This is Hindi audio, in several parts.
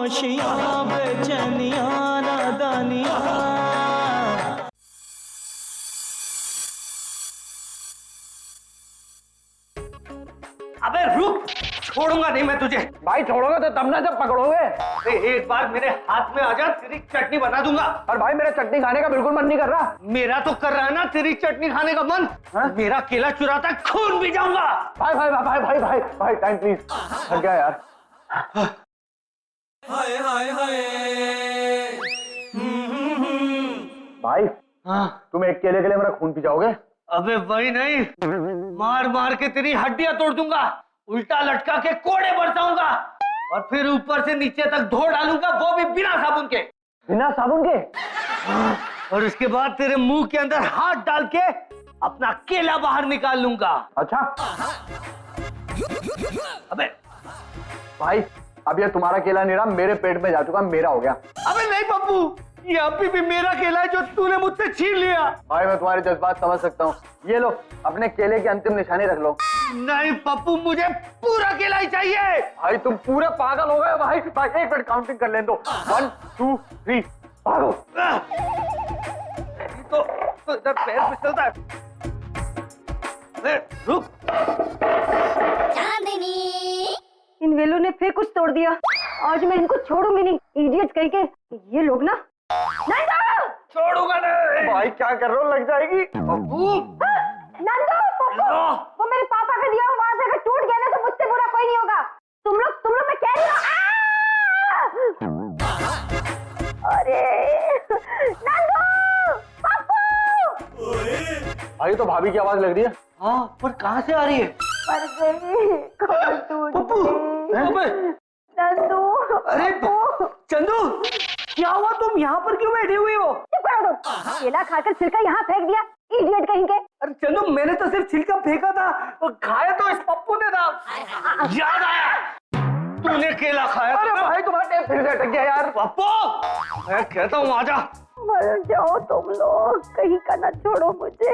खामोशियां बेचैनियां नादानियां। अबे रुक, छोड़ूंगा नहीं मैं तुझे। भाई छोड़ोगे तो तब ना जब पकड़ोगे। एक बार मेरे हाथ में आ जा, तेरी चटनी बना दूंगा। और भाई मेरा चटनी खाने का बिल्कुल मन नहीं कर रहा। मेरा तो कर रहा है ना तेरी चटनी खाने का मन। मेरा केला चुराता है, खून भी जाऊंगा। भाई भाई भाई भाई भाई भाई टाइम प्लीज। थक गया यार। हाय हाय हाय। भाई हाँ तुम एक केले के लिए मेरा खून पी जाओगे? अबे वही नहीं, मार मार के तेरी हड्डियां तोड़ दूंगा, उल्टा लटका के कोड़े बरसाऊंगा और फिर ऊपर से नीचे तक धो डालूंगा, वो भी बिना साबुन के। बिना साबुन के? और उसके बाद तेरे मुंह के अंदर हाथ डाल के अपना केला बाहर निकाल लूंगा। अच्छा अबे भाई अब ये तुम्हारा केला नहीं रहा, मेरे पेट में जा चुका, मेरा हो गया। अबे नहीं पप्पू, ये अभी भी मेरा केला है जो तूने मुझसे छीन लिया। भाई मैं तुम्हारे जज्बात समझ सकता हूँ, ये लो अपने केले की अंतिम निशानी रख लो। नहीं पप्पू, मुझे पूरा केला ही चाहिए। भाई तुम पूरे पागल हो गए भाई। भाई एक मिनट काउंटिंग कर लेने दो। 1 2 3 भागो। तो इधर पैर फिसलता है। रुक, इन वेलों ने फिर कुछ तोड़ दिया। आज मैं इनको छोड़ूंगी नहीं, इडियट्स कहीं के। ये लोग ना नंदू! छोड़ूंगा नहीं। भाई क्या कर रहे हो, लग जाएगी। पप्पू नंदू पप्पू, वो मेरे पापा का दिया हुआ वाज अगर टूट गया ना तो मुझसे बुरा कोई नहीं होगा। तुम लोग मैं कह रही हूँ। अरे नंदू पप्पू! भाई तो भाभी की आवाज लग रही है। हाँ, पर कहाँ से आ रही है? मर गई, कमर टूट पप्पू, गई। अबे नंदू अरे पप्पू! चंदू, क्या हुआ? तुम यहाँ पर क्यों बैठे हुए हो? चुप करो तुम। केला खाकर छिलका यहाँ फेंक दिया, इडियट कहीं के। अरे चंदू, मैंने तो सिर्फ छिलका फेंका था और खाया तो इस पप्पू ने था। याद आया, तूने केला खाया। अरे भाई तुम्हारा टेप फिर से अटक गया यार। पप्पू, मैं कहता हूँ आजा। मर जाओ तुम लोग, कहीं का ना छोड़ो मुझे।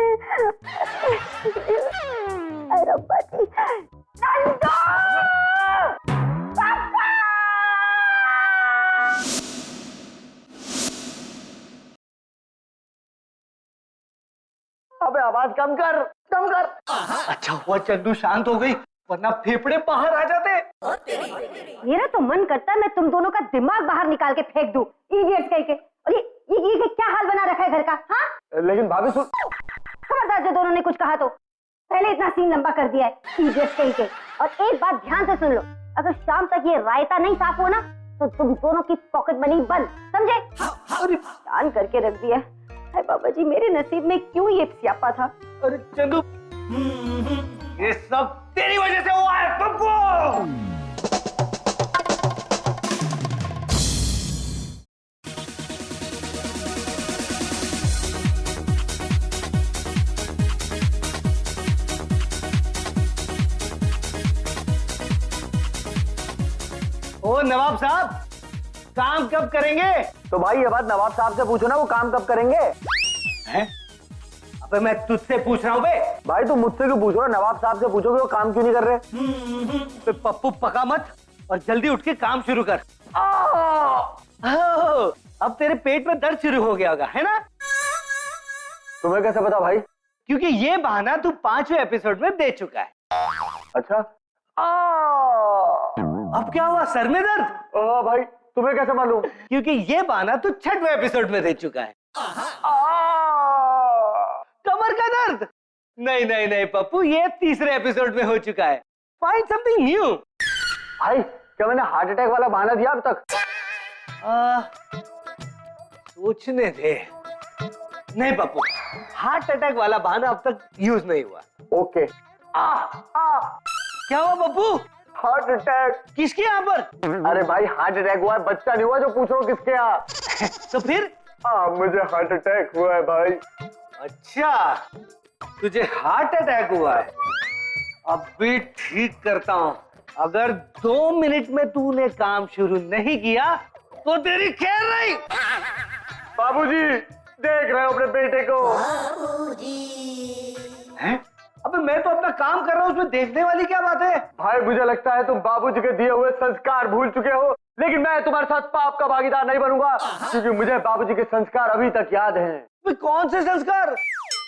अरे रब्बा जी, नंदू! पापा! अबे आवाज कम कर, कम कर। अच्छा हुआ चंदू शांत हो गई, वरना फेफड़े बाहर आ जाते। मेरा तो मन करता है मैं तुम दोनों का दिमाग बाहर निकाल के फेंक दूं, इडियट्स कहीं के। और ये क्या हाल बना रखा है घर का? हाँ लेकिन भाभी सुन। खबरदार जो दोनों ने कुछ कहा तो पहले इतना सीन लंबा कर दिया है, इडियट्स कहीं के। और एक बात ध्यान से सुन लो, अगर शाम तक ये रायता नहीं साफ हो ना तो तुम दोनों की पॉकेट मनी बंद, समझे? अरे दान करके रख दिया। हाय बाबा जी, मेरे नसीब में क्यों ये स्यापा था? अरे चंदू, ये सब तेरी वजह से हुआ है पप्पू। ओ नवाब साहब, काम कब करेंगे? तो भाई ये बात नवाब साहब से पूछो ना, वो काम कब करेंगे। हैं? अबे मैं तुझसे पूछ रहा हूँ बे। भाई तुम मुझसे क्यों पूछ रहे हो, नवाब साहब से पूछोगे वो काम क्यों नहीं कर रहे। बे पप्पू पका मत और जल्दी उठ के काम शुरू कर। अब तेरे पेट में दर्द शुरू हो गया होगा, है ना? तुम्हें कैसे पता भाई? क्योंकि ये बहाना तू 5वें एपिसोड में दे चुका है। अच्छा अब क्या हुआ, सर में दर्द? भाई तुम्हें कैसे मालूम? क्योंकि ये बहाना तू 6वें एपिसोड में दे चुका है। कमर का दर्द? नहीं नहीं नहीं पप्पू, ये 3रे एपिसोड में हो चुका है। Find something new. भाई क्या मैंने हार्ट अटैक वाला बहाना दिया अब तक? सोचने दे। नहीं पप्पू, हार्ट अटैक वाला बहाना अब तक यूज नहीं हुआ। ओके। क्या हुआ पप्पू? Heart attack. किसके यहाँ पर? अरे भाई हार्ट अटैक हुआ है, बच्चा नहीं हुआ जो पूछ रहे हो किसके यहाँ। तो फिर? मुझे हार्ट अटैक हुआ है भाई। अच्छा, तुझे हार्ट अटैक हुआ है? अब भी ठीक करता हूँ। अगर 2 मिनट में तूने काम शुरू नहीं किया तो तेरी खैर नहीं। बाबूजी देख रहे हो अपने बेटे को? हैं? अबे मैं तो अपना काम कर रहा हूँ, उसमें देखने वाली क्या बात है? भाई मुझे लगता है तुम बाबूजी के दिए हुए संस्कार भूल चुके हो। लेकिन मैं तुम्हारे साथ पाप का भागीदार नहीं बनूंगा, क्योंकि मुझे बाबूजी के संस्कार अभी तक याद हैं। वे कौन से संस्कार?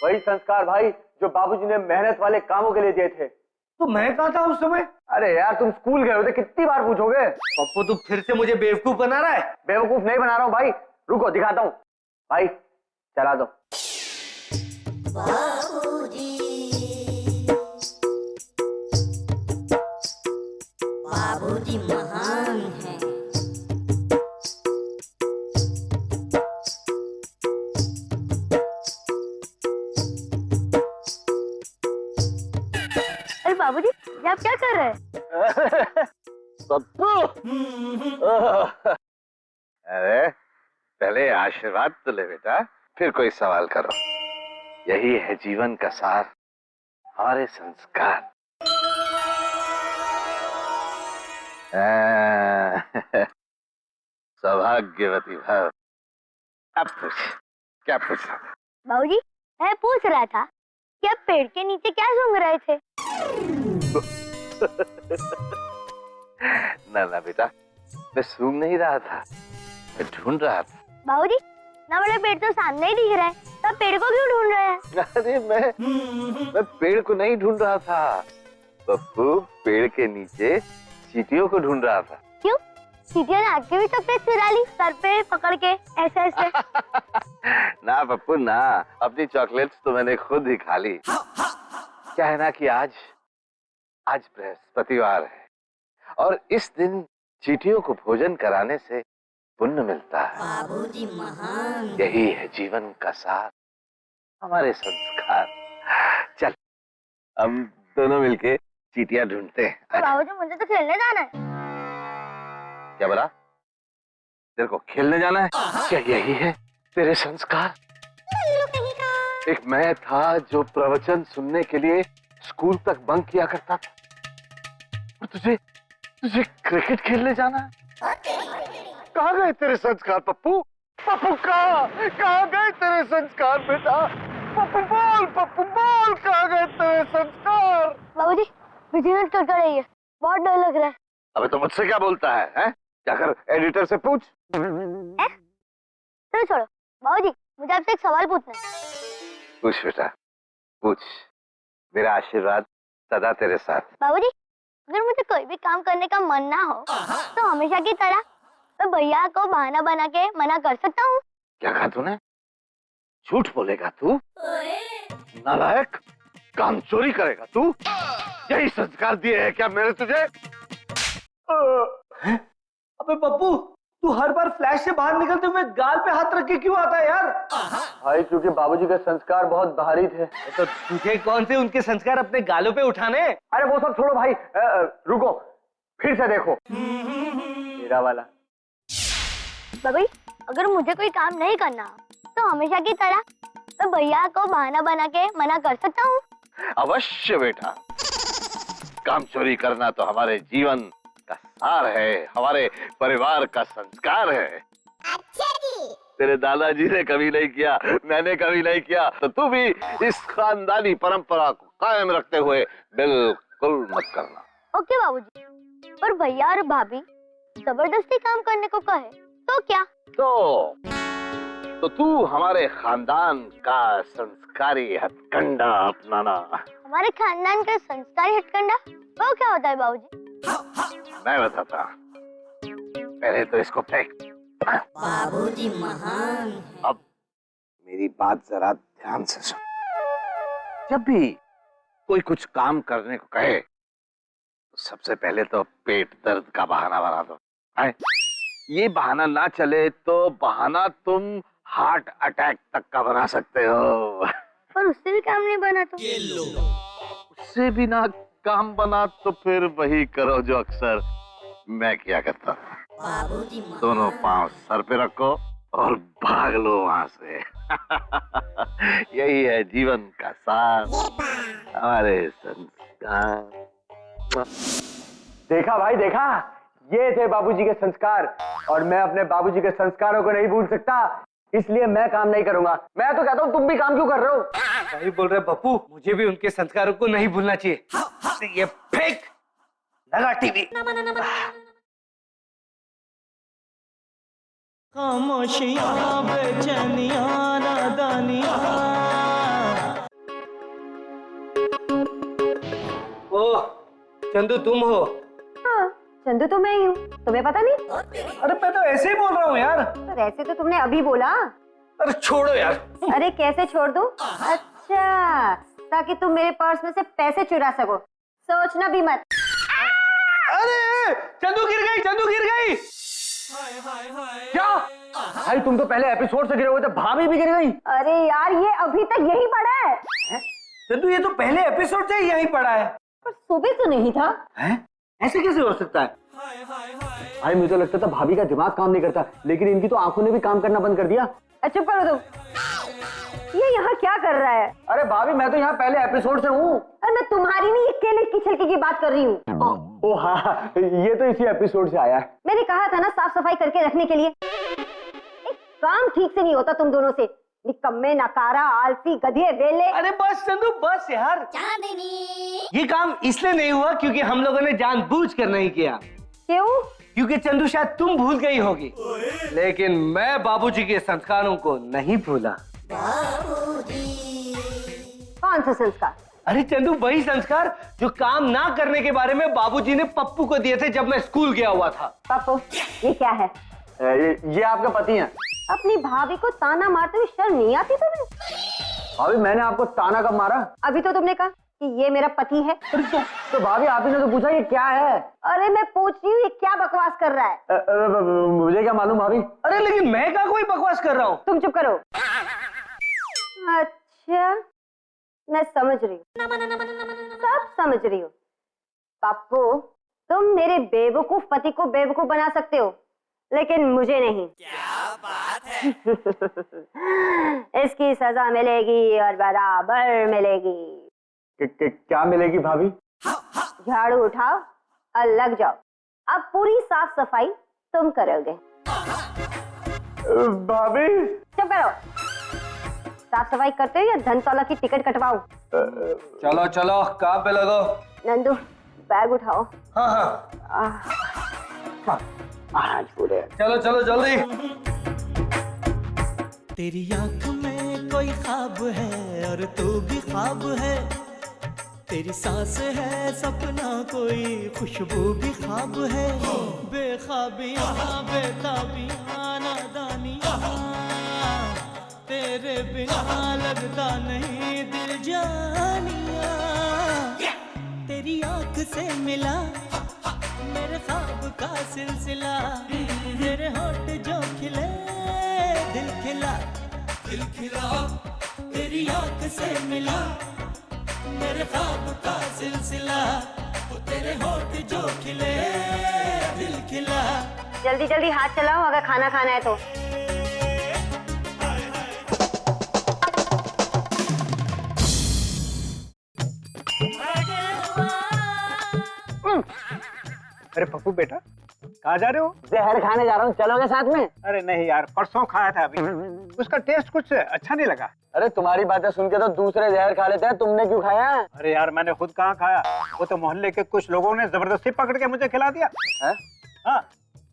वही संस्कार भाई जो बाबूजी ने मेहनत वाले कामों के लिए दिए थे। तो मैं कहाँ था उस समय? अरे यार तुम स्कूल गए होते, कितनी बार पूछोगे? पप्पू तू फिर से मुझे बेवकूफ बना रहा है। बेवकूफ नहीं बना रहा हूँ भाई, रुको दिखाता हूँ। भाई चला दो। बाबूजी महान है। अरे बाबूजी ये आप क्या कर रहे हैं? पप्पू, अरे पहले आशीर्वाद तो ले बेटा, फिर कोई सवाल करो। यही है जीवन का सार, हमारे संस्कार। सौभाग्यवती भव। अब पूछ, क्या पूछ रहा था? बाबूजी मैं पूछ रहा था कि आप पेड़ के नीचे क्या सूंघ रहे थे? ना ना बेटा, मैं सूंघ नहीं रहा था, मैं ढूंढ रहा था। बाबूजी ना बड़ा पेड़ तो सामने ही दिख रहा है, तो आप पेड़ को क्यों ढूंढ रहे हैं? अरे मैं पेड़ को नहीं ढूंढ रहा था पप्पू, पेड़ के नीचे चींटियों को ढूंढ रहा था। क्यों? चींटियों ने आपके भी चॉकलेट चुरा ली सर पे पकड़ के ऐसे ऐसे? ना पप्पू ना, अपनी चॉकलेट्स तो मैंने खुद ही खा ली। क्या है ना कि आज बृहस्पतिवार है और इस दिन चींटियों को भोजन कराने से पुण्य मिलता है। बाबूजी महान। यही है जीवन का सार, हमारे संस्कार। चल हम दोनों मिलके चींटियां ढूंढते हैं। बाबूजी मुझे तो खेलने जाना है। क्या बोला? तेरे को खेलने जाना है? क्या यही है तेरे संस्कार? एक मैं था जो प्रवचन सुनने के लिए स्कूल तक बंक किया करता था, और तुझे क्रिकेट खेलने जाना है? कहाँ गए तेरे संस्कार पप्पू? पप्पू कहाँ गए तेरे संस्कार बेटा? पप्पू बोल कहाँ गए तेरे संस्कार? बाबूजी बिजली कड़कड़ रही है, बहुत डर लग रहा है। अबे तो मुझसे क्या बोलता है, हैं? जाकर एडिटर से पूछ। चलो छोड़ो बाबूजी, मुझे आपसे एक सवाल पूछना है। पूछ बेटा पूछ, मेरा आशीर्वाद सदा तेरे साथ। बाबूजी अगर मुझे कोई भी काम करने का मन ना हो तो हमेशा की तरह मैं भैया को बहाना बना के मना कर सकता हूँ? क्या कहा तूने? झूठ बोलेगा तू? नालायक, काम चोरी करेगा तू? यही संस्कार दिए हैं क्या मेरे तुझे? अबे पप्पू तू हर बार फ्लैश से बाहर निकलते हुए गाल पे हाथ रख के क्यों आता है यार? भाई क्योंकि बाबूजी के संस्कार बहुत भारी थे। तो तुझे कौन से उनके संस्कार अपने गालों पे उठाने? अरे वो सब छोड़ो भाई, रुको फिर से देखो मेरा वाला। बाबूजी अगर मुझे कोई काम नहीं करना तो हमेशा की तरह मैं भैया को बहाना बना के मना कर सकता हूँ? अवश्य बेटा, काम चोरी करना तो हमारे जीवन का सार है, हमारे परिवार का संस्कार है। अच्छा जी। तेरे दादाजी ने कभी नहीं किया, मैंने कभी नहीं किया, तो तू भी इस खानदानी परंपरा को कायम रखते हुए बिल्कुल मत करना। ओके बाबूजी, पर भैया और भाभी जबरदस्ती काम करने को कहे तो क्या? तो तू हमारे खानदान का संस्कारी हथकंडा अपनाना। हमारे खानदान का संस्कारी हथकंडा वो क्या होता है बाबूजी? मैं बताता, पहले तो इसको फेंक। बाबूजी महान। अब मेरी बात जरा ध्यान से सुन। जब भी कोई कुछ काम करने को कहे तो सबसे पहले तो पेट दर्द का बहाना बना दो। ये बहाना ना चले तो बहाना तुम हार्ट अटैक तक का बना सकते हो। पर उससे भी काम नहीं बना तो? उससे भी ना काम बना तो फिर वही करो जो अक्सर मैं किया करता था। दोनों पांव सर पे रखो और भाग लो वहां से। यही है जीवन का सार, हमारे संस्कार। देखा भाई देखा, ये थे बाबूजी के संस्कार, और मैं अपने बाबूजी के संस्कारों को नहीं भूल सकता, इसलिए मैं काम नहीं करूंगा। मैं तो कहता हूँ तुम भी काम क्यों कर रहे हो? सही बोल रहे पप्पू, मुझे भी उनके संस्कारों को नहीं भूलना चाहिए। ये फेंक, लगा टीवी। खामोशियाँ बेचैनियाँ नादानियाँ। ओह चंदू तुम हो? हाँ चंदू तो मैं ही हूँ, तुम्हें पता नहीं? अरे मैं तो ऐसे ही बोल रहा हूँ यार। पर ऐसे तो तुमने अभी बोला। अरे छोड़ो यार। अरे कैसे छोड़ दूँ? अच्छा ताकि तुम मेरे पर्स में से पैसे चुरा सको, सोचना भी मत। अरे चंदू गिर गई, चंदू गिर गई। क्या भाई, तुम तो पहले एपिसोड से गिरे हुए थे, भाभी भी गिर गई। अरे यार ये अभी तक यही पड़ा है। चंदू ये तो पहले एपिसोड से ही यहीं पड़ा है। पर सुबह तो नहीं था। हैं? ऐसे कैसे हो सकता है? भाई मुझे लगता था भाभी का दिमाग काम नहीं करता, लेकिन इनकी तो आंखों ने भी काम करना बंद कर दिया। चुप करो तुम, ये यहाँ क्या कर रहा है? अरे भाभी मैं तो यहाँ पहले एपिसोड से हूँ। अरे मैं तुम्हारी नहीं, केले की छिलके की बात कर रही हूँ। ओ हाँ, ये तो इसी एपिसोड से आया है। मैंने कहा था ना साफ सफाई करके रखने के लिए। एक काम ठीक से नहीं होता तुम दोनों से, निकम्मे, नकारा, आलसी, गधे, वेले। अरे बस चंदू बस यार। ये काम इसलिए नहीं हुआ क्योंकि हम लोगों ने जानबूझकर नहीं किया। क्यों? क्योंकि चंदू शायद तुम भूल गई होगी, लेकिन मैं बाबूजी के संस्कारों को नहीं भूला। कौन सा संस्कार? अरे चंदू वही संस्कार जो काम ना करने के बारे में बाबूजी ने पप्पू को दिए थे जब मैं स्कूल गया हुआ था। पप्पू ये क्या है? ये आपका पति है। अपनी भाभी को ताना मारते हुए शर्म नहीं आती तुम्हें? भाभी मैंने आपको ताना कब मारा? अभी तो तुमने कहा कि ये मेरा पति है। तो भाभी आप ही ने तो पूछा ये क्या है। अरे मैं पूछ रही हूँ ये क्या बकवास कर रहा है? मुझे क्या मालूम भाभी। अरे लेकिन मैं क्या कोई बकवास कर रहा हूँ? तुम चुप करो। अच्छा मैं समझ रही हूँ, सब समझ रही हूँ। पप्पू तुम मेरे बेवकूफ पति को बेवकूफ बना सकते हो, लेकिन मुझे नहीं। क्या बात है? इसकी सजा मिलेगी और बराबर मिलेगी। क्या मिलेगी भाभी? झाड़ू उठाओ और लग जाओ। अब पूरी साफ सफाई तुम करोगे। भाभी चुप करो। साफ सफाई करते हो या धनतौला की टिकट कटवाऊं? चलो चलो काम पे लगो। नंदू बैग उठाओ। हाँ हाँ आज पूरे चलो चलो जल्दी। तेरी आंख में कोई ख्वाब है और तू भी ख्वाब है, तेरी सांस है सपना कोई खुशबू भी ख्वाब है। बेख्वाबियाँ बेताबियाँ नादानियाँ, तेरे बिना लगता नहीं दिल जानिया। तेरी आंख से मिला मेरे ख्वाब का सिलसिला, तेरे होठ जो खिले दिल खिला, दिल खिला। तेरी आंख से मिला मेरे ख्वाब का सिलसिला, तेरे होठ जो खिले दिल खिला। जल्दी जल्दी हाथ चलाओ अगर खाना खाना है तो। अरे पप्पू बेटा कहाँ जा रहे हो? जहर खाने जा रहा हूँ, चलोगे साथ में? अरे नहीं यार, परसों खाया था अभी, उसका टेस्ट कुछ अच्छा नहीं लगा। अरे तुम्हारी बातें सुन के तो दूसरे जहर खा लेते हैं, तुमने क्यों खाया? अरे यार मैंने खुद कहाँ खाया, वो तो मोहल्ले के कुछ लोगों ने जबरदस्ती पकड़ के मुझे खिला दिया। हाँ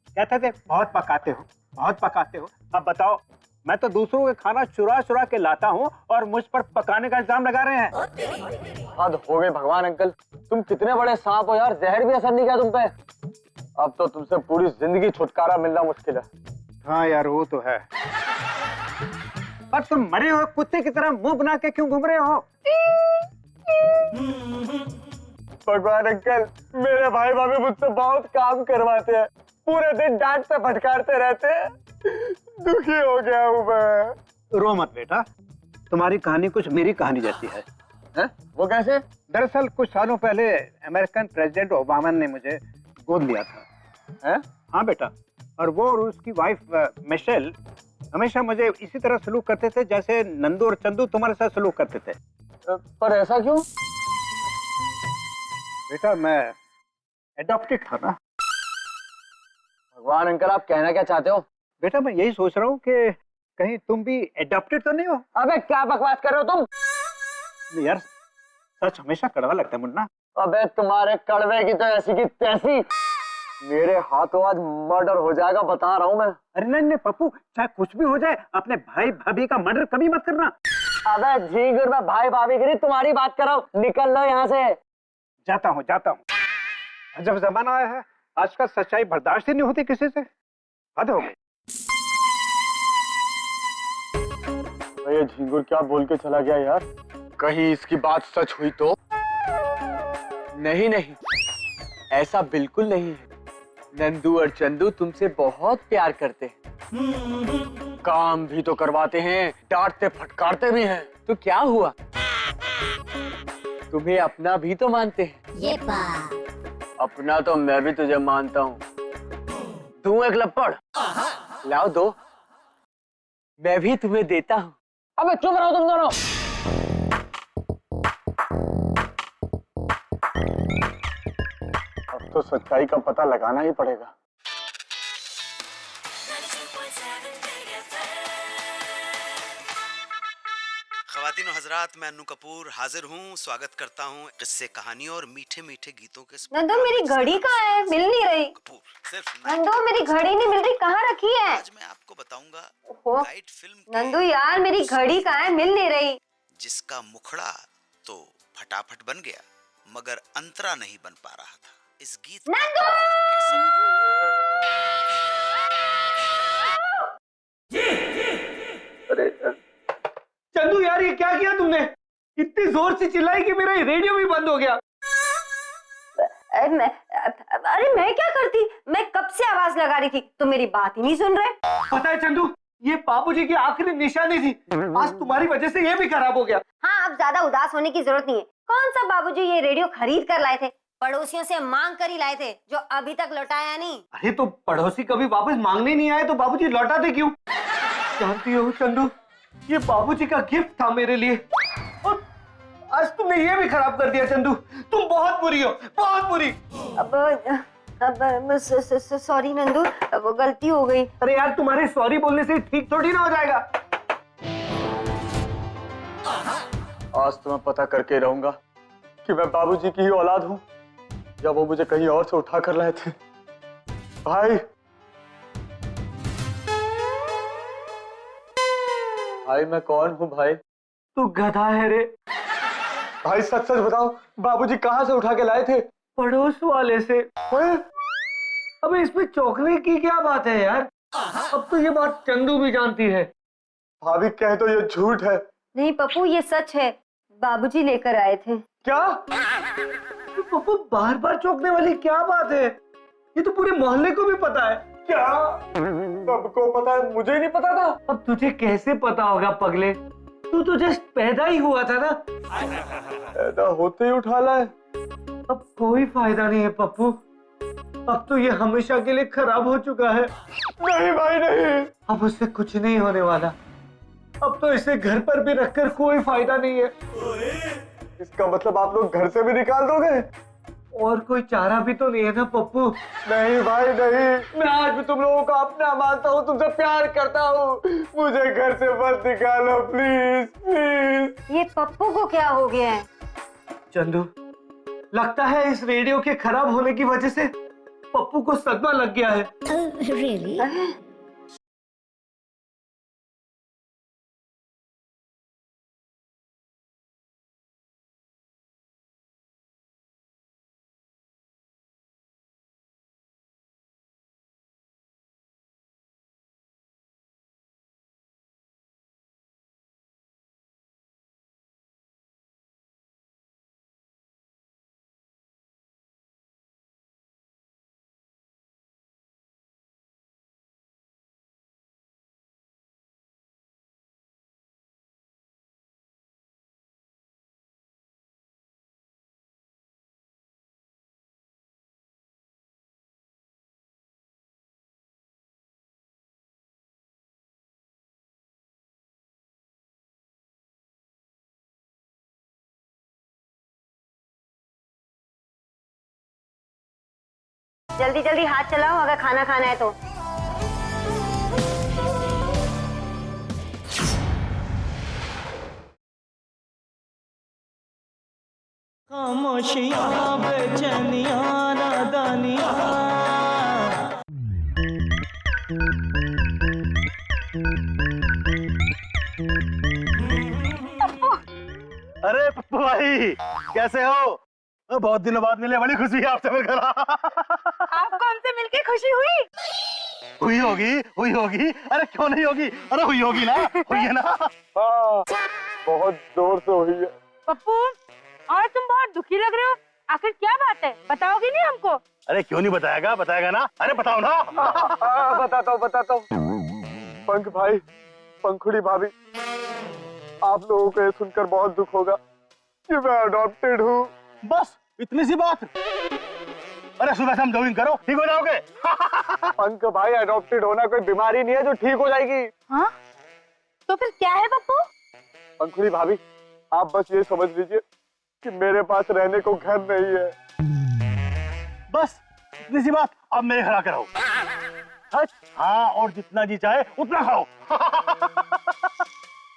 कहते थे बहुत पकाते हो, बहुत पकाते हो। अब बताओ, मैं तो दूसरों के खाना चुरा चुरा के लाता हूँ और मुझ पर पकाने का इल्जाम लगा रहे हैं। हद हो गई भगवान अंकल, तुम कितने बड़े सांप हो यार, जहर भी असर नहीं किया तुम पे। अब तो तुमसे पूरी जिंदगी छुटकारा मिलना मुश्किल है। हाँ यार वो तो है, पर तुम मरे हुए कुत्ते की तरह मुंह बना के क्यों घूम रहे हो? भगवान अंकल, मेरे भाई भाभी मुझसे बहुत काम करवाते हैं, पूरे दिन डांटते फटकारते रहते हैं, दुखी हो गया हूँ मैं। रो मत बेटा, तुम्हारी कहानी कुछ मेरी कहानी जैसी है। वो कैसे? दरअसल कुछ सालों पहले अमेरिकन प्रेसिडेंट ओबामा ने मुझे गोद लिया था। हाँ बेटा, और वो और उसकी वाइफ मिशेल हमेशा मुझे इसी तरह सलूक करते थे जैसे नंदू और चंदू तुम्हारे साथ सलूक करते थे। पर ऐसा क्यों? बेटा मैं एडॉप्टेड था ना। भगवान अंकल, आप कहना क्या चाहते हो? बेटा मैं यही सोच रहा हूँ कि कहीं तुम भी एडॉप्टेड तो नहीं हो। अबे क्या बकवास कर रहे हो तुम? यार सच हमेशा कड़वा लगता है मुन्ना। अबे तुम्हारे कड़वे की तो ऐसी की तैसी। मेरे हाथों आज मर्डर हो जाएगा, बता रहा हूँ मैं। अरे नहीं नहीं पप्पू, चाहे कुछ भी हो जाए, अपने भाई भाभी का मर्डर कभी मत करना। अबे झींगुर, मैं भाई भाभी की तुम्हारी बात कर रहा हूँ, निकल लो यहाँ से। जाता हूँ जाता हूँ। जब जमाना आया है आजकल सच्चाई बर्दाश्त ही नहीं होती किसी से, हद हो गई। ये झींगुर क्या बोल के चला गया यार? कहीं इसकी बात सच हुई तो? नहीं नहीं, ऐसा बिल्कुल नहीं है। नंदू और चंदू तुमसे बहुत प्यार करते हैं, काम भी तो करवाते हैं, डांटते फटकारते भी हैं। तो क्या हुआ, तुम्हें अपना भी तो मानते हैं। ये अपना तो मैं भी तुझे मानता हूँ। दूं एक लपड़? लाओ दो, मैं भी तुम्हें देता हूँ। अबे चुप रहो तुम दोनों। अब तो सच्चाई का पता लगाना ही पड़ेगा। ख़वातीन और हज़रात, मैं अन्नू कपूर हाजिर हूँ। स्वागत करता हूँ किस्से, कहानियों और मीठे मीठे गीतों के साथ। नंदू मेरी घड़ी कहाँ है? मिल नहीं रही। कपूर सिर्फ नंदू मेरी घड़ी नहीं मिल रही, कहाँ रखी है? आज मैं आपको बताऊंगा ओहो, गाइड फिल्म के नंदू यार मेरी घड़ी कहाँ है? मिल नहीं रही। जिसका मुखड़ा तो फटाफट बन गया मगर अंतरा नहीं बन पा रहा था। इस गीत नंदू! चंदू यार, ये क्या किया तुमने? इतनी जोर से चिल्लाई कि मेरा रेडियो भी बंद हो गया। अरे मैं क्या करती, मैं कब से आवाज लगा रही थी, तुम मेरी बात ही नहीं सुन रहे। पता है चंदू, ये बाबूजी की आखिरी निशानी थी। आज तुम्हारी वजह से ये भी खराब हो गया। हाँ, अब ज्यादा उदास होने की जरूरत नहीं है। कौन सा बाबूजी ये रेडियो खरीद कर लाए थे? पड़ोसियों से मांग कर ही लाए थे, जो अभी तक लौटाया नहीं। अरे तो पड़ोसी कभी वापस मांगने नहीं आए तो बाबूजी लौटाते क्यों? जानती हो चंदू, ये बाबूजी का गिफ्ट था मेरे लिए, और आज तुमने ये भी खराब कर दिया। चंदू तुम बहुत बुरी हो, बहुत बुरी। अब सॉरी नंदू, वो गलती हो गई। अरे यार, तुम्हारे सॉरी बोलने से ठीक थोड़ी ना हो जाएगा। आज तो मैं पता करके रहूंगा कि मैं बाबूजी की ही औलाद हूँ या वो मुझे कहीं और से उठा कर लाए थे। भाई भाई मैं कौन हूँ भाई? तू गधा है रे। भाई सच सच बताओ, बाबूजी कहाँ से उठा के लाए थे? पड़ोस वाले से। अबे इसमें चौंकने की क्या बात है यार? अब तो ये बात चंदू भी जानती है। भाभी कहे तो ये झूठ है। नहीं पप्पू, ये सच है, बाबूजी लेकर आए थे। क्या? पप्पू बार बार चौंकने वाली क्या बात है? ये तो पूरे मोहल्ले को भी पता है। क्या? सबको पता है, मुझे नहीं पता था। अब तुझे कैसे पता होगा पगले? तू तो जस्ट पैदा ही हुआ था ना। पैदा होते ही उठा लाए। अब कोई फायदा नहीं है पप्पू, अब तो ये हमेशा के लिए खराब हो चुका है। नहीं भाई नहीं। अब उससे कुछ नहीं होने वाला। अब तो इसे घर पर भी रखकर कोई फायदा नहीं है। इसका मतलब आप लोग घर से भी निकाल दोगे? और कोई चारा भी तो नहीं है ना पप्पू? नहीं भाई नहीं, मैं आज भी तुम लोगों को अपना मानता हूँ, तुमसे प्यार करता हूँ। मुझे घर से मत निकालो प्लीज प्लीज। ये पप्पू को क्या हो गया है? चंदू, लगता है इस रेडियो के खराब होने की वजह से पप्पू को सदमा लग गया है। really? जल्दी जल्दी हाथ चलाओ अगर खाना खाना है तो। खामोशियाँ बेचैनियाँ नादानियाँ पप्पू भाई कैसे हो? बहुत दिनों बाद मिले, बड़ी खुशी है आपसे मिलकर। आपको हमसे मिलके खुशी हुई? हुई होगी। अरे क्यों नहीं होगी? अरे हुई होगी ना, हुई है ना? हाँ, बहुत जोर से हुई है। पप्पू, और तुम बहुत दुखी लग रहे हो, आखिर क्या बात है? बताओगे नहीं हमको? अरे क्यों नहीं बताएगा ना? अरे बताओ ना। बताता हूँ। पंख भाई, पंखुड़ी भाभी, आप लोगों को ये सुनकर बहुत दुख होगा कि मैं अडॉप्टेड हूँ। बस इतनी सी बात। अरे सुबह से हम जॉगिंग करो, ठीक हो जाओगे। पंख भाई, अडॉप्टेड होना कोई बीमारी नहीं है जो ठीक हो जाएगी। हाँ? तो फिर क्या है पप्पू? पंखुड़ी भाभी, आप बस ये समझ लीजिए कि मेरे पास रहने को घर नहीं है। बस इतनी सी बात। अब मेरे घर आकर रहो। हाँ, और जितना जी चाहे उतना खाओ।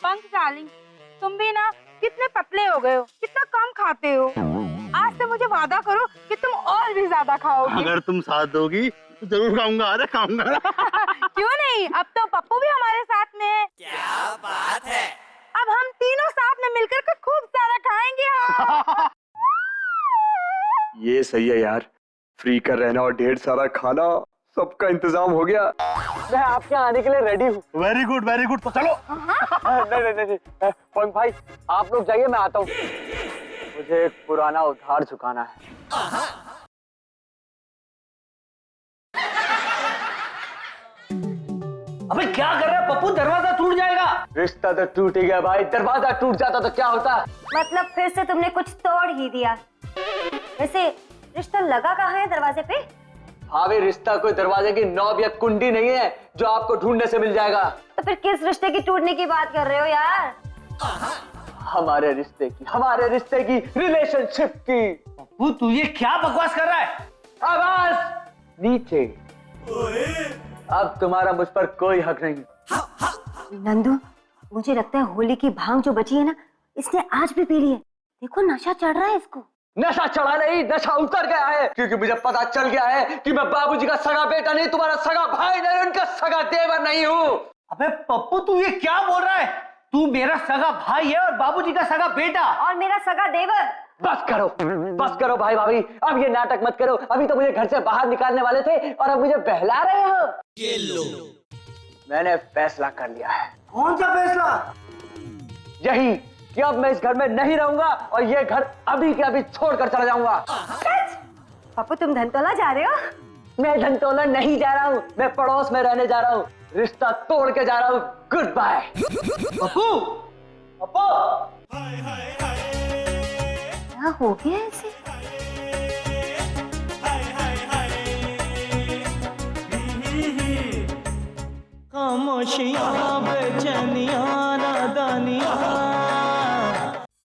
पंख डार्लिंग, तुम भी ना कितने पतले हो गए हो, कितना कम खाते हो। आज से मुझे वादा करो कि तुम और भी ज्यादा खाओगे। अगर तुम साथ दोगी तो जरूर खाऊंगा। अरे खाऊंगा। क्यों नहीं, अब तो पप्पू भी हमारे साथ में है। क्या बात है। अब हम तीनों साथ में मिलकर के खूब सारा खाएंगे। हाँ। ये सही है यार, फ्री का रहना और ढेर सारा खाना, सबका इंतजाम हो गया। मैं आपके आने के लिए रेडी हूँ। वेरी गुड, तो चलो। नहीं, पंख भाई आप लोग जाइए, मैं आता हूँ। मुझे एक पुराना उधार चुकाना है। अबे क्या कर रहा है पप्पू? दरवाजा टूट जाएगा। रिश्ता तो टूट ही गया भाई, दरवाजा टूट जाता तो क्या होता? मतलब फिर से तुमने कुछ तोड़ ही दिया। वैसे रिश्ता लगा कहाँ है दरवाजे पे? भाभी, रिश्ता कोई दरवाजे की नॉब या कुंडी नहीं है जो आपको ढूंढने से मिल जाएगा। तो फिर किस रिश्ते की टूटने की बात कर रहे हो यार? हमारे रिश्ते की रिलेशनशिप की। पप्पू तू ये क्या बकवास कर रहा है? आवाज नीचे। अब तुम्हारा मुझ पर कोई हक नहीं। नंदू, मुझे लगता है होली की भांग जो बची है ना, इसने आज भी पी ली है। देखो नशा चढ़ रहा है इसको। नशा चढ़ा नहीं, नशा उतर गया है, क्योंकि मुझे पता चल गया है कि मैं बाबूजी का सगा बेटा नहीं, तुम्हारा सगा भाई नहीं, उनका सगा देवर नहीं हूँ। अबे पप्पू तू ये क्या बोल रहा है? तू मेरा सगा भाई है और बाबूजी का सगा बेटा। और मेरा सगा देवर। बस करो भाई भाभी, अब ये नाटक मत करो। अभी तो मुझे घर से बाहर निकालने वाले थे और अब मुझे बहला रहे हो। ये लो। मैंने फैसला कर लिया है। कौन सा फैसला? यही कि अब मैं इस घर में नहीं रहूंगा और ये घर अभी के अभी छोड़कर चला जाऊंगा। पापू तुम धनतोला जा रहे हो? मैं धनतोला नहीं जा रहा हूँ, मैं पड़ोस में रहने जा रहा हूँ। रिश्ता तोड़ के जा रहा हूँ। Good bye. पप्पू क्या हो गया ऐसे? खामोशियां बेचैनियां नादानियां